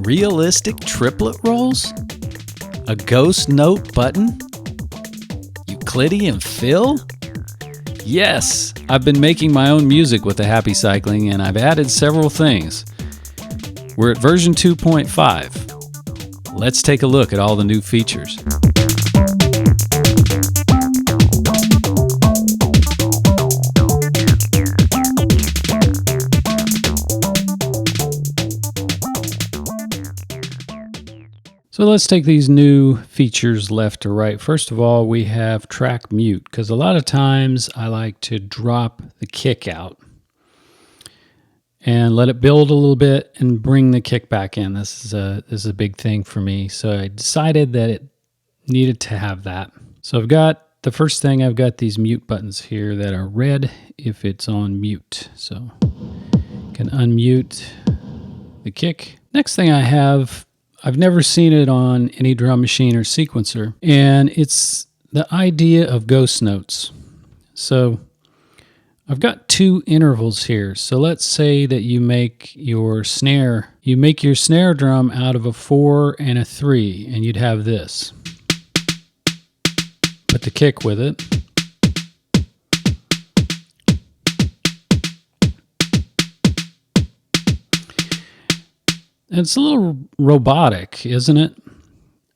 Realistic triplet rolls? A ghost note button? Euclidean fill? Yes, I've been making my own music with the Happy Cycling and I've added several things. We're at version 2.5. Let's take a look at all the new features. So let's take these new features left to right. First of all, we have track mute, because a lot of times I like to drop the kick out and let it build a little bit and bring the kick back in. This is a big thing for me. So I decided that it needed to have that. So I've got the first thing, I've got these mute buttons here that are red if it's on mute. So you can unmute the kick. Next thing I have, I've never seen it on any drum machine or sequencer, and it's the idea of ghost notes. So I've got two intervals here. So let's say that you make your snare drum out of a 4 and a 3, and you'd have this. Put the kick with it. It's a little robotic, isn't it?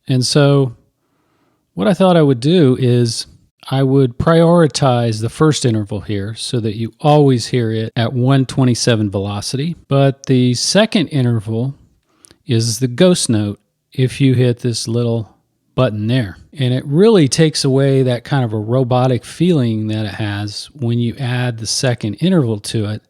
And so what I thought I would do is I would prioritize the first interval here so that you always hear it at 127 velocity. But the second interval is the ghost note if you hit this little button there. And it really takes away that kind of a robotic feeling that it has when you add the second interval to it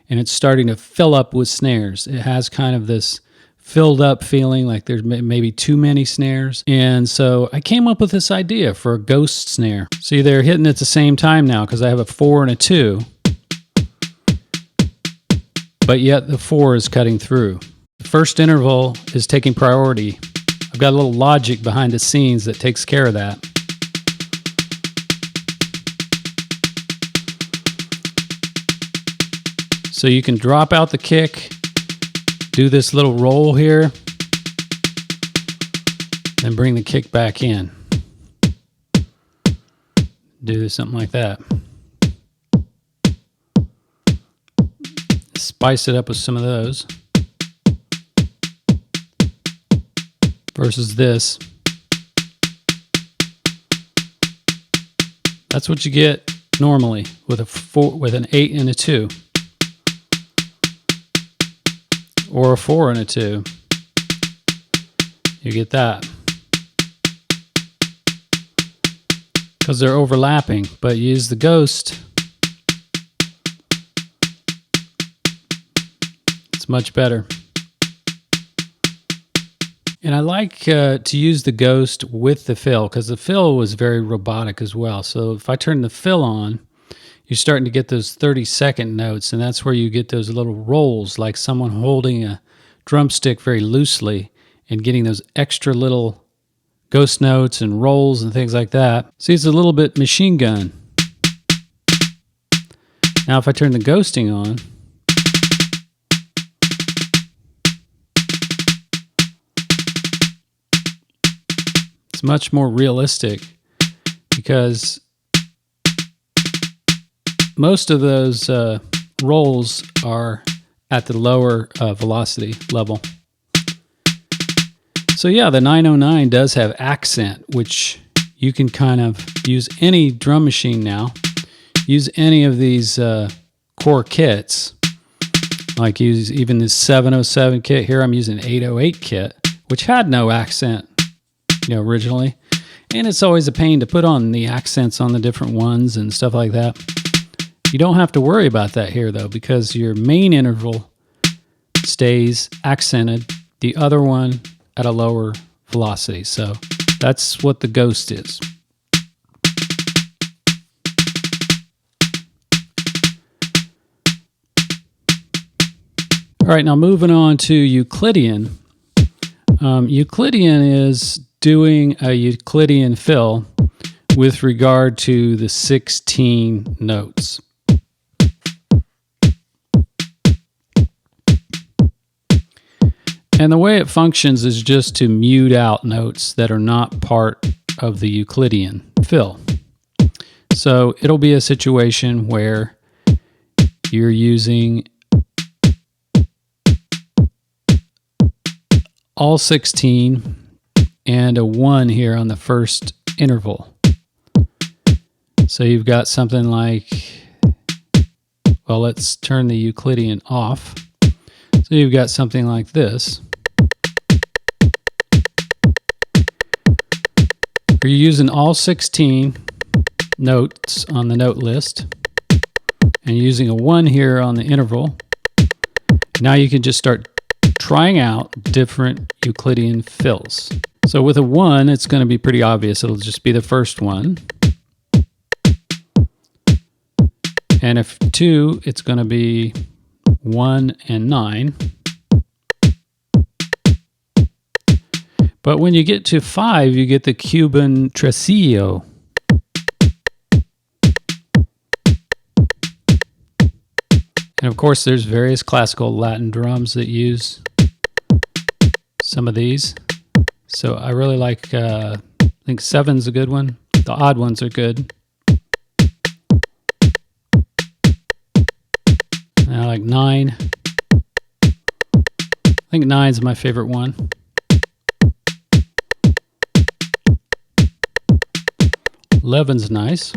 and it's starting to fill up with snares. It has kind of this filled up feeling like there's maybe too many snares. And so I came up with this idea for a ghost snare. See, they're hitting at the same time now because I have a 4 and a 2, but yet the 4 is cutting through. The first interval is taking priority. I've got a little logic behind the scenes that takes care of that. So you can drop out the kick, do this little roll here, then bring the kick back in. Do something like that. Spice it up with some of those. Versus this. That's what you get normally with an 8 and a 2. Or a 4 and a 2. You get that. Because they're overlapping, but you use the ghost. It's much better. And I like to use the ghost with the fill because the fill was very robotic as well. So if I turn the fill on, you're starting to get those 30-second notes, and that's where you get those little rolls, like someone holding a drumstick very loosely and getting those extra little ghost notes and rolls and things like that. See, it's a little bit machine gun. Now if I turn the ghosting on, it's much more realistic because most of those rolls are at the lower velocity level. So yeah, the 909 does have accent, which you can kind of use any drum machine now. Use any of these core kits, like use even this 707 kit here. I'm using an 808 kit, which had no accent, originally. And it's always a pain to put on the accents on the different ones and stuff like that. You don't have to worry about that here though, because your main interval stays accented, the other one at a lower velocity. So that's what the ghost is. All right, now moving on to Euclidean. Euclidean is doing a Euclidean fill with regard to the 16 notes. And the way it functions is just to mute out notes that are not part of the Euclidean fill. So it'll be a situation where you're using all 16 and a 1 here on the first interval. So you've got something like, well, let's turn the Euclidean off. So you've got something like this. You're using all 16 notes on the note list and using a 1 here on the interval. Now you can just start trying out different Euclidean fills. So with a 1, it's going to be pretty obvious. It'll just be the first one. And if 2, it's going to be 1 and 9. But when you get to 5, you get the Cuban tresillo. And of course, there's various classical Latin drums that use some of these. So I really like, I think 7's a good one. The odd ones are good. And I like 9. I think 9's my favorite one. 11's nice.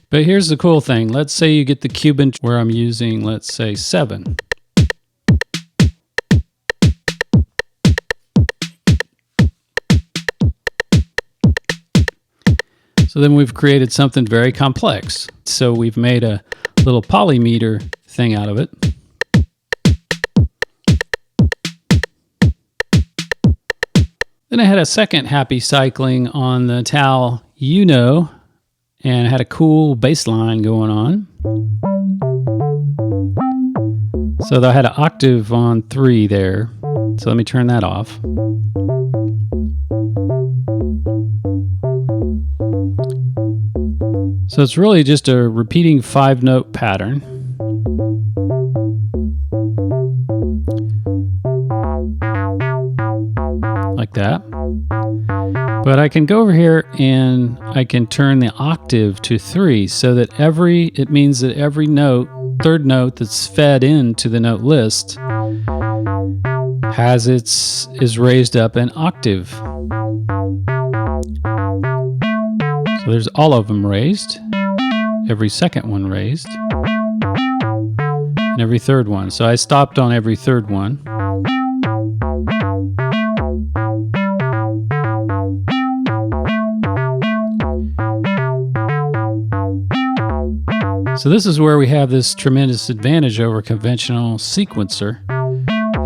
But here's the cool thing. Let's say you get the Cuban where I'm using, let's say, 7. So then we've created something very complex. So we've made a little polymeter thing out of it. Then I had a second happy cycling on the Tal Uno, and I had a cool bass line going on. So I had an octave on 3 there. So let me turn that off. So it's really just a repeating 5-note pattern. Like that. But I can go over here and I can turn the octave to 3 so that it means that every note, third note that's fed into the note list is raised up an octave. So there's all of them raised, every second one raised, and every third one. So I stopped on every third one. So this is where we have this tremendous advantage over a conventional sequencer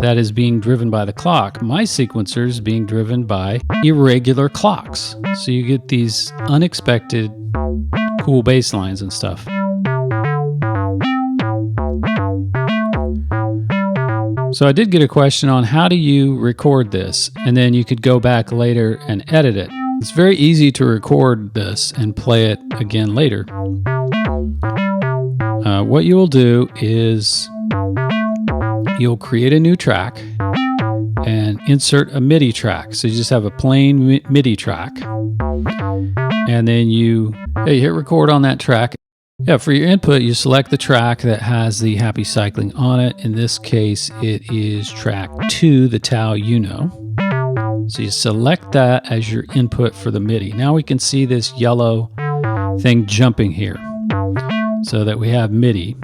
that is being driven by the clock. My sequencer is being driven by irregular clocks. So you get these unexpected cool bass lines and stuff. So I did get a question on how do you record this, and then you could go back later and edit it. It's very easy to record this and play it again later. What you will do is you'll create a new track and insert a MIDI track. So you just have a plain MIDI track, and then you hit record on that track. For your input, you select the track that has the happy cycling on it. In this case, it is track 2, the Tau Uno. So you select that as your input for the MIDI. Now we can see this yellow thing jumping here so that we have MIDI.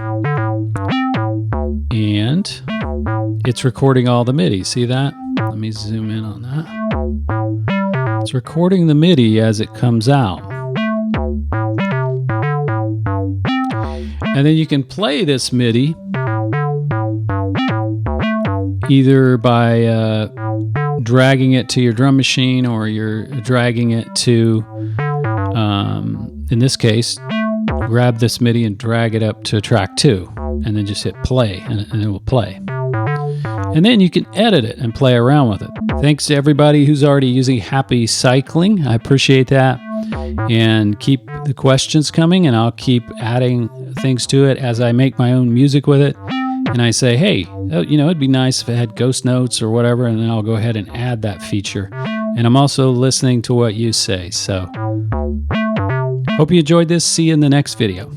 And it's recording all the MIDI. See that? Let me zoom in on that. It's recording the MIDI as it comes out. And then you can play this MIDI either by dragging it to your drum machine, or you're dragging it to, in this case, grab this MIDI and drag it up to track 2, and then just hit play, and it will play. And then you can edit it and play around with it. Thanks to everybody who's already using happy cycling. I appreciate that. And keep the questions coming, and I'll keep adding things to it as I make my own music with it. And I say, hey, it'd be nice if it had ghost notes or whatever, and then I'll go ahead and add that feature. And I'm also listening to what you say. So hope you enjoyed this. See you in the next video.